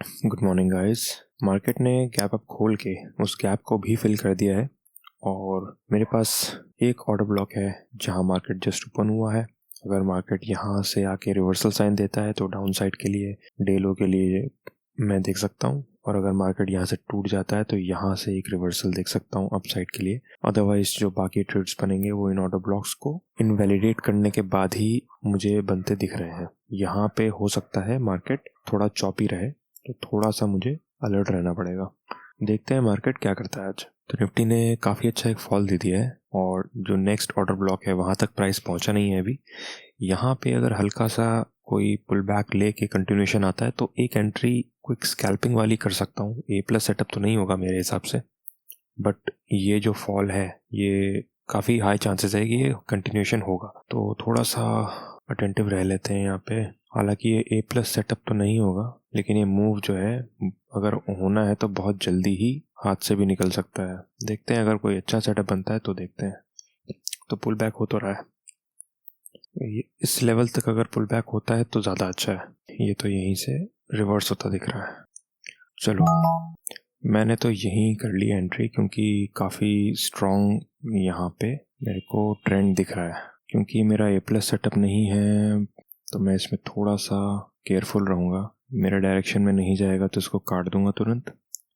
Good morning guys. Market ने gap up खोल के उस गैप को भी फिल कर दिया है और मेरे पास एक ऑर्डर ब्लॉक है जहां मार्केट जस्ट ओपन हुआ है। अगर मार्केट यहां से आके रिवर्सल साइन देता है तो डाउन साइड के लिए डे लो के लिए मैं देख सकता हूं, और अगर मार्केट यहां से टूट जाता है तो यहां से एक रिवर्सल देख सकता हूं अप साइड के लिए। अदरवाइज जो बाकी ट्रेड्स बनेंगे वो इन ऑर्डर ब्लॉक्स को इनवैलिडेट करने के बाद ही मुझे बनते दिख रहे हैं। यहाँ पे हो सकता है मार्केट थोड़ा चॉपी रहे, तो थोड़ा सा मुझे अलर्ट रहना पड़ेगा। देखते हैं मार्केट क्या करता है आज। तो निफ्टी ने काफ़ी अच्छा एक फॉल दे दिया है और जो नेक्स्ट ऑर्डर ब्लॉक है वहाँ तक प्राइस पहुँचा नहीं है अभी। यहाँ पे अगर हल्का सा कोई पुल बैक लेके कंटिन्यूशन आता है तो एक एंट्री क्विक स्कैल्पिंग वाली कर सकता हूँ। A+ सेटअप तो नहीं होगा मेरे हिसाब से, बट ये जो फॉल है ये काफ़ी हाई चांसेस है कि ये कंटिन्यूशन होगा, तो थोड़ा सा अटेंटिव रह लेते हैं यहाँ पे। हालांकि ये A+ सेटअप तो नहीं होगा, लेकिन ये मूव जो है अगर होना है तो बहुत जल्दी ही हाथ से भी निकल सकता है। देखते हैं अगर कोई अच्छा सेटअप बनता है तो देखते हैं। तो पुल बैक हो तो रहा है, इस लेवल तक अगर पुल बैक होता है तो ज़्यादा अच्छा है। ये तो यहीं से रिवर्स होता दिख रहा है। चलो, मैंने तो यहीं कर ली एंट्री क्योंकि काफ़ी स्ट्रॉन्ग यहाँ पे मेरे को ट्रेंड दिख रहा है। क्योंकि मेरा A+ सेटअप नहीं है तो मैं इसमें थोड़ा सा केयरफुल रहूँगा। मेरा डायरेक्शन में नहीं जाएगा तो इसको काट दूंगा तुरंत।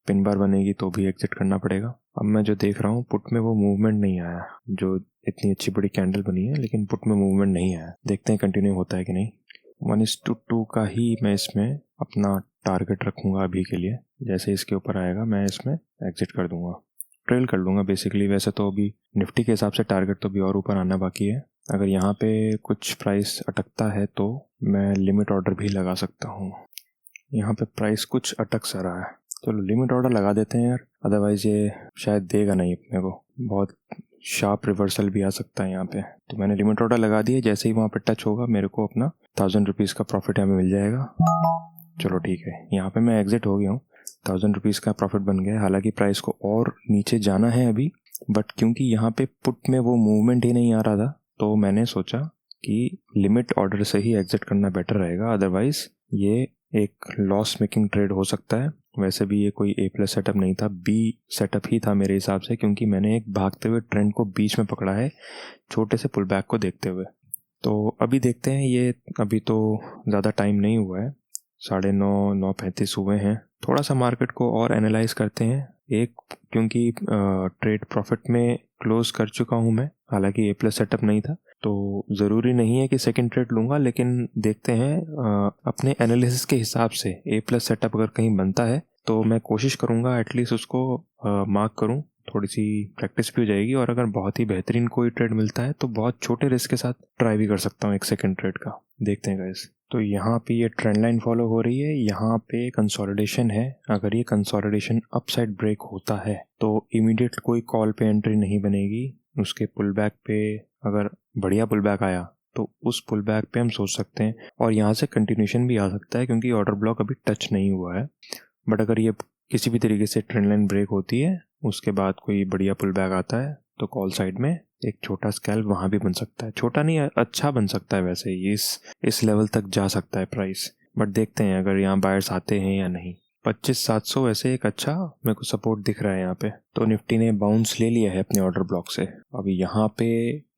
पिन बार बनेगी तो भी एग्जिट करना पड़ेगा। अब मैं जो देख रहा हूँ पुट में वो मूवमेंट नहीं आया, जो इतनी अच्छी बड़ी कैंडल बनी है लेकिन पुट में मूवमेंट नहीं आया। देखते हैं कंटिन्यू होता है कि नहीं। 1:2 का ही मैं इसमें अपना टारगेट रखूँगा अभी के लिए। जैसे इसके ऊपर आएगा मैं इसमें एग्जिट कर दूंगा, ट्रेल कर लूँगा बेसिकली। वैसे तो अभी निफ्टी के हिसाब से टारगेट तो अभी और ऊपर आना बाकी है। अगर यहाँ पे कुछ प्राइस अटकता है तो मैं लिमिट ऑर्डर भी लगा सकता हूँ। यहाँ पे प्राइस कुछ अटक सा रहा है, चलो लिमिट ऑर्डर लगा देते हैं यार, अदरवाइज ये शायद देगा नहीं अपने को। बहुत शार्प रिवर्सल भी आ सकता है यहाँ पे। तो मैंने लिमिट ऑर्डर लगा दिया, जैसे ही वहाँ पे टच होगा मेरे को अपना 1000 रुपीज़ का प्रॉफिट यहाँ पे मिल जाएगा। चलो ठीक है, यहाँ पे मैं एग्जिट हो गया हूँ। 1000 रुपीज़ का प्रॉफिट बन गया। हालांकि प्राइस को और नीचे जाना है अभी, बट क्योंकि यहाँ पे पुट में वो मूवमेंट ही नहीं आ रहा था तो मैंने सोचा कि लिमिट ऑर्डर से ही एग्जिट करना बेटर रहेगा। अदरवाइज ये एक लॉस मेकिंग ट्रेड हो सकता है। वैसे भी ये कोई A+ सेटअप नहीं था, B सेटअप ही था मेरे हिसाब से, क्योंकि मैंने एक भागते हुए ट्रेंड को बीच में पकड़ा है छोटे से पुल बैक को देखते हुए। तो अभी देखते हैं, ये अभी तो ज़्यादा टाइम नहीं हुआ है, 9:30 9:35 हुए हैं। थोड़ा सा मार्केट को और एनालाइज करते हैं। एक, क्योंकि ट्रेड प्रॉफिट में क्लोज कर चुका हूँ मैं, हालांकि A+ सेटअप नहीं था तो ज़रूरी नहीं है कि सेकंड ट्रेड लूँगा, लेकिन देखते हैं अपने एनालिसिस के हिसाब से A+ सेटअप अगर कहीं बनता है तो मैं कोशिश करूँगा एटलीस्ट उसको मार्क करूँ। थोड़ी सी प्रैक्टिस भी हो जाएगी, और अगर बहुत ही बेहतरीन कोई ट्रेड मिलता है तो बहुत छोटे रिस्क के साथ ट्राई भी कर सकता हूँ एक सेकंड ट्रेड का। देखते हैं गाइस। तो यहाँ पे ये ट्रेंड लाइन फॉलो हो रही है, यहाँ पे कंसोलिडेशन है। अगर ये कंसोलिडेशन अपसाइड ब्रेक होता है तो इमीडिएट कोई कॉल पे एंट्री नहीं बनेगी। उसके पुल बैक पे अगर बढ़िया पुल बैक आया तो उस पुल बैक पे हम सोच सकते हैं, और यहाँ से कंटिन्यूशन भी आ सकता है क्योंकि ऑर्डर ब्लॉक अभी टच नहीं हुआ है। बट अगर ये किसी भी तरीके से ट्रेंड लाइन ब्रेक होती है, उसके बाद कोई बढ़िया पुल बैक आता है, तो कॉल साइड में एक छोटा स्कैल्प वहाँ भी बन सकता है। छोटा नहीं, अच्छा बन सकता है। वैसे ही इस लेवल तक जा सकता है प्राइस, बट देखते हैं अगर यहाँ बायर्स आते हैं या नहीं। 25,700 वैसे एक अच्छा मेरे को सपोर्ट दिख रहा है यहाँ पे। तो निफ्टी ने बाउंस ले लिया है अपने ऑर्डर ब्लॉक से। अभी यहाँ पे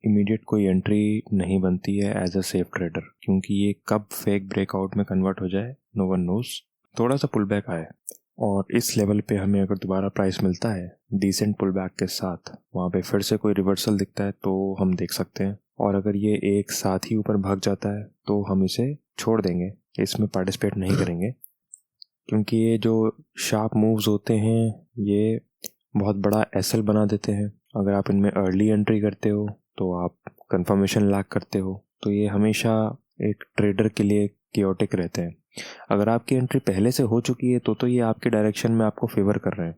इमीडिएट कोई एंट्री नहीं बनती है एज अ सेफ ट्रेडर, क्योंकि ये कब फेक ब्रेकआउट में कन्वर्ट हो जाए नो वन नोज। थोड़ा सा पुल बैक आए और इस लेवल पे हमें अगर दोबारा प्राइस मिलता है डिसेंट पुल बैक के साथ, वहाँ पे फिर से कोई रिवर्सल दिखता है तो हम देख सकते हैं। और अगर ये एक साथ ही ऊपर भाग जाता है तो हम इसे छोड़ देंगे, इसमें पार्टिसिपेट नहीं करेंगे, क्योंकि ये जो शार्प मूव्स होते हैं ये बहुत बड़ा एसएल बना देते हैं। अगर आप इनमें अर्ली एंट्री करते हो तो आप कंफर्मेशन लैक करते हो, तो ये हमेशा एक ट्रेडर के लिए केओटिक रहते हैं। अगर आपकी एंट्री पहले से हो चुकी है तो ये आपके डायरेक्शन में आपको फेवर कर रहे हैं।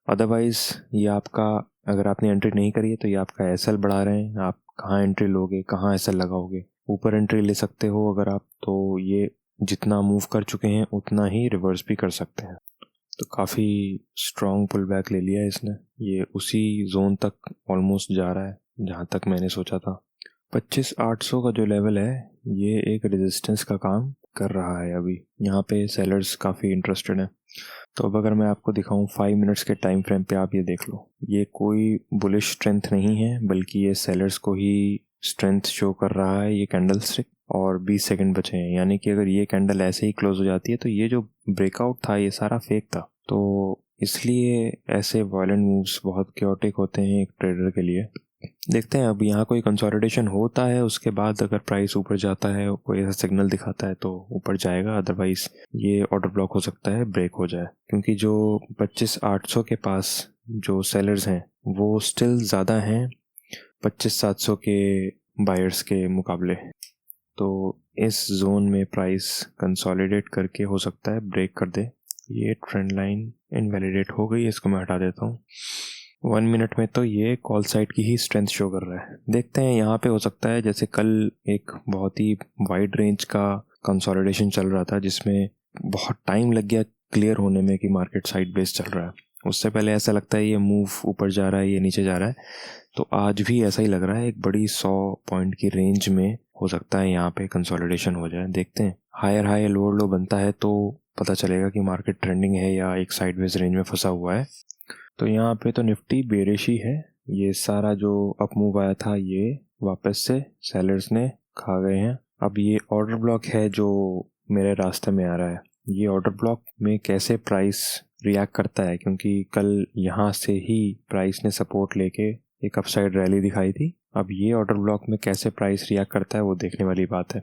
अदरवाइज ये आपका, अगर आपने एंट्री नहीं करी है तो ये आपका एसएल बढ़ा रहे हैं। आप कहाँ एंट्री लोगे, कहाँ एसएल लगाओगे। ऊपर एंट्री ले सकते हो अगर आप, तो ये जितना मूव कर चुके हैं उतना ही रिवर्स भी कर सकते हैं। तो काफ़ी स्ट्रॉन्ग पुल बैक ले लिया है इसने। ये उसी जोन तक ऑलमोस्ट जा रहा है जहाँ तक मैंने सोचा था। 25,800 का जो लेवल है ये एक रेजिस्टेंस का काम कर रहा है। अभी यहाँ पे सेलर्स काफ़ी इंटरेस्टेड हैं। तो अब अगर मैं आपको दिखाऊं 5 मिनट्स के टाइम फ्रेम पे, आप ये देख लो, ये कोई बुलिश स्ट्रेंथ नहीं है बल्कि ये सेलर्स को ही स्ट्रेंथ शो कर रहा है ये कैंडल स्टिक। और 20 सेकंड बचे हैं, यानी कि अगर ये कैंडल ऐसे ही क्लोज हो जाती है तो ये जो ब्रेकआउट था ये सारा फेक था। तो इसलिए ऐसे वायलेंट मूव्स बहुत क्योटिक होते हैं एक ट्रेडर के लिए। देखते हैं अब यहाँ कोई कंसोलिडेशन होता है, उसके बाद अगर प्राइस ऊपर जाता है, कोई ऐसा सिग्नल दिखाता है तो ऊपर जाएगा, अदरवाइज ये ऑर्डर ब्लॉक हो सकता है ब्रेक हो जाए। क्योंकि जो 25,800 के पास जो सेलर्स हैं वो स्टिल ज़्यादा हैं 25,700 के बायर्स के मुकाबले। तो इस जोन में प्राइस कंसोलिडेट करके हो सकता है ब्रेक कर दे। ये ट्रेंड लाइन इनवैलिडेट हो गई, इसको मैं हटा देता हूँ। 1 मिनट में तो ये कॉल साइड की ही स्ट्रेंथ शो कर रहा है। देखते हैं यहाँ पे हो सकता है, जैसे कल एक बहुत ही वाइड रेंज का कंसोलिडेशन चल रहा था जिसमें बहुत टाइम लग गया क्लियर होने में कि मार्केट साइड बेस चल रहा है। उससे पहले ऐसा लगता है ये मूव ऊपर जा रहा है, ये नीचे जा रहा है। तो आज भी ऐसा ही लग रहा है, एक बड़ी 100 पॉइंट की रेंज में हो सकता है यहाँ पे कंसोलिडेशन हो जाए। देखते हैं, हायर हाई लोअर लो बनता है तो पता चलेगा कि मार्केट ट्रेंडिंग है या एक साइडवेज रेंज में फंसा हुआ है। तो यहाँ पे तो निफ्टी बेरिश ही है। ये सारा जो अप मूव आया था ये वापस से सेलर्स ने खा गए हैं। अब ये ऑर्डर ब्लॉक है जो मेरे रास्ते में आ रहा है। ये ऑर्डर ब्लॉक में कैसे प्राइस रिएक्ट करता है, क्योंकि कल यहाँ से ही प्राइस ने सपोर्ट लेके एक अपसाइड रैली दिखाई थी। अब ये ऑर्डर ब्लॉक में कैसे प्राइस रिएक्ट करता है वो देखने वाली बात है।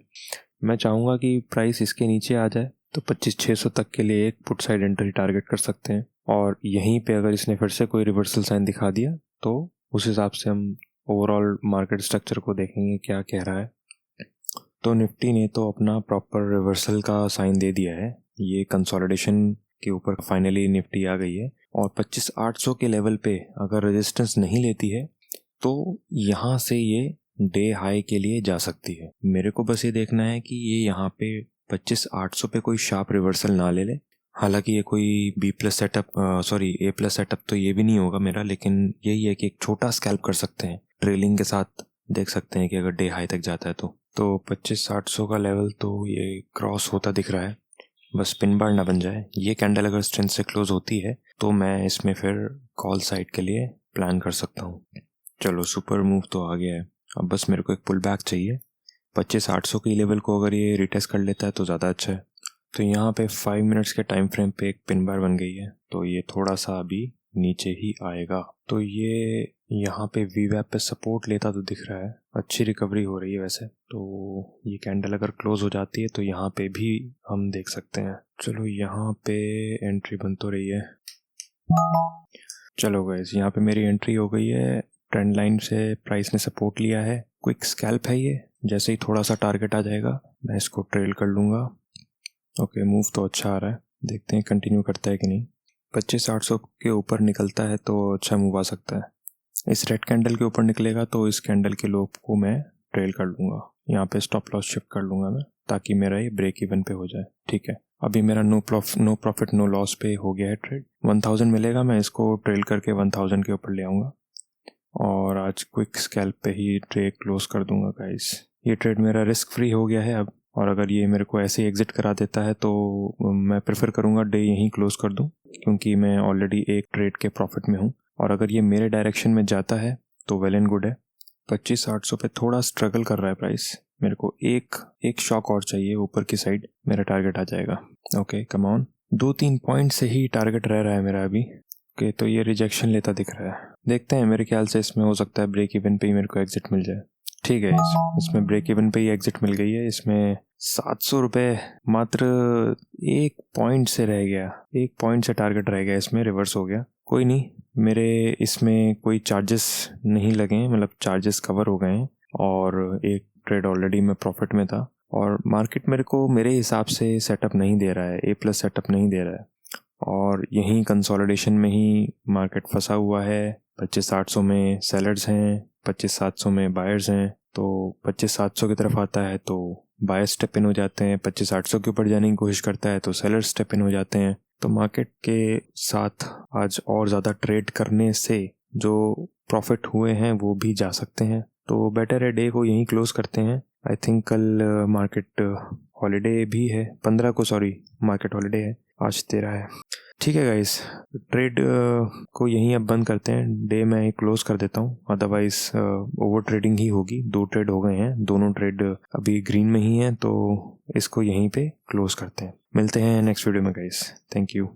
मैं चाहूँगा कि प्राइस इसके नीचे आ जाए तो 25,600 तक के लिए एक पुट साइड एंट्री टारगेट कर सकते हैं। और यहीं पे अगर इसने फिर से कोई रिवर्सल साइन दिखा दिया तो उस हिसाब से हम ओवरऑल मार्केट स्ट्रक्चर को देखेंगे क्या कह रहा है। तो निफ्टी ने तो अपना प्रॉपर रिवर्सल का साइन दे दिया है। ये कंसोलिडेशन के ऊपर फाइनली निफ्टी आ गई है और 25,800 के लेवल पे अगर रेजिस्टेंस नहीं लेती है तो यहाँ से ये डे हाई के लिए जा सकती है। मेरे को बस ये देखना है कि ये यहाँ पे 25,800 पे कोई शार्प रिवर्सल ना ले ले। हालांकि ये कोई B+ सेटअप A+ सेटअप तो ये भी नहीं होगा मेरा, लेकिन यही है कि एक छोटा स्कैल्प कर सकते हैं ट्रेलिंग के साथ। देख सकते हैं कि अगर डे हाई तक जाता है तो 25,800 का लेवल तो ये क्रॉस होता दिख रहा है। बस पिन बार ना बन जाए। ये कैंडल अगर स्ट्रेंथ से क्लोज होती है तो मैं इसमें फिर कॉल साइड के लिए प्लान कर सकता हूँ। चलो, सुपर मूव तो आ गया है, अब बस मेरे को एक पुल बैक चाहिए। 25,800 की लेवल को अगर ये रिटेस्ट कर लेता है तो ज़्यादा अच्छा है। तो यहाँ पे 5 मिनट्स के टाइम फ्रेम पे एक पिन बार बन गई है, तो ये थोड़ा सा अभी नीचे ही आएगा। तो ये यहाँ पे VWAP पे सपोर्ट लेता तो दिख रहा है, अच्छी रिकवरी हो रही है वैसे। तो ये कैंडल अगर क्लोज हो जाती है तो यहाँ पे भी हम देख सकते हैं। चलो, यहाँ पे एंट्री बन तो रही है। चलो गाइस, यहाँ पे मेरी एंट्री हो गई है। ट्रेंड लाइन से प्राइस ने सपोर्ट लिया है, क्विक स्कैल्प है ये। जैसे ही थोड़ा सा टारगेट आ जाएगा मैं इसको ट्रेल कर लूँगा। ओके, मूव तो अच्छा आ रहा है, देखते हैं कंटिन्यू करता है कि नहीं। 25,800 के ऊपर निकलता है तो अच्छा मूव आ सकता है। इस रेड कैंडल के ऊपर निकलेगा तो इस कैंडल के लो को मैं ट्रेल कर लूँगा। यहाँ पे स्टॉप लॉस शिफ्ट कर लूँगा मैं, ताकि मेरा ये ब्रेक इवन पे हो जाए। ठीक है, अभी मेरा नो प्रॉफिट नो लॉस पे हो गया है ट्रेड। 1000 मिलेगा, मैं इसको ट्रेल करके 1000 के ऊपर ले आऊँगा और आज क्विक स्कैल्प पे ही ट्रेड क्लोज कर दूंगा गाइस। ये ट्रेड मेरा रिस्क फ्री हो गया है अब, और अगर ये मेरे को ऐसे एग्जिट करा देता है तो मैं प्रेफर करूंगा डे यहीं क्लोज कर दूं, क्योंकि मैं ऑलरेडी एक ट्रेड के प्रॉफिट में हूं। और अगर ये मेरे डायरेक्शन में जाता है तो वेल एंड गुड है। 25,800 पे थोड़ा स्ट्रगल कर रहा है प्राइस, मेरे को एक शॉक और चाहिए ऊपर की साइड, मेरा टारगेट आ जाएगा। Okay, come on. 2-3 पॉइंट से ही टारगेट रह रहा है मेरा अभी। ओके, तो ये रिजेक्शन लेता दिख रहा है। देखते हैं, मेरे ख्याल से इसमें हो सकता है ब्रेक इवन पे ही मेरे को एग्जिट मिल जाए। ठीक है, इसमें ब्रेक इवन पे ही एग्जिट मिल गई है। इसमें 700 रुपये मात्र 1 पॉइंट से रह गया, 1 पॉइंट से टारगेट रह गया, इसमें रिवर्स हो गया। कोई नहीं, मेरे इसमें कोई चार्जेस नहीं लगे हैं, मतलब चार्जेस कवर हो गए हैं और एक ट्रेड ऑलरेडी मैं प्रॉफिट में था। और मार्केट मेरे को मेरे हिसाब से सेटअप नहीं दे रहा है, A+ सेटअप नहीं दे रहा है, और यहीं कंसोलिडेशन में ही मार्केट फंसा हुआ है। 25,800 में सेलर्स हैं, 25,700 में बायर्स हैं। तो 25,700 की तरफ आता है तो बायर्स स्टेप इन हो जाते हैं, 25,800 के ऊपर जाने की कोशिश करता है तो सेलर्स स्टेप इन हो जाते हैं। तो मार्केट के साथ आज और ज़्यादा ट्रेड करने से जो प्रॉफिट हुए हैं वो भी जा सकते हैं। तो बेटर है डे को यहीं क्लोज करते हैं। आई थिंक कल मार्केट हॉलीडे भी है, 15 को, सॉरी मार्केट हॉलीडे है, आज 13 है। ठीक है गाइस, ट्रेड को यहीं अब बंद करते हैं, डे मैं क्लोज कर देता हूँ, अदरवाइज ओवर ट्रेडिंग ही होगी। 2 ट्रेड हो गए हैं, दोनों ट्रेड अभी ग्रीन में ही हैं, तो इसको यहीं पे क्लोज करते हैं। मिलते हैं नेक्स्ट वीडियो में गाइस, थैंक यू।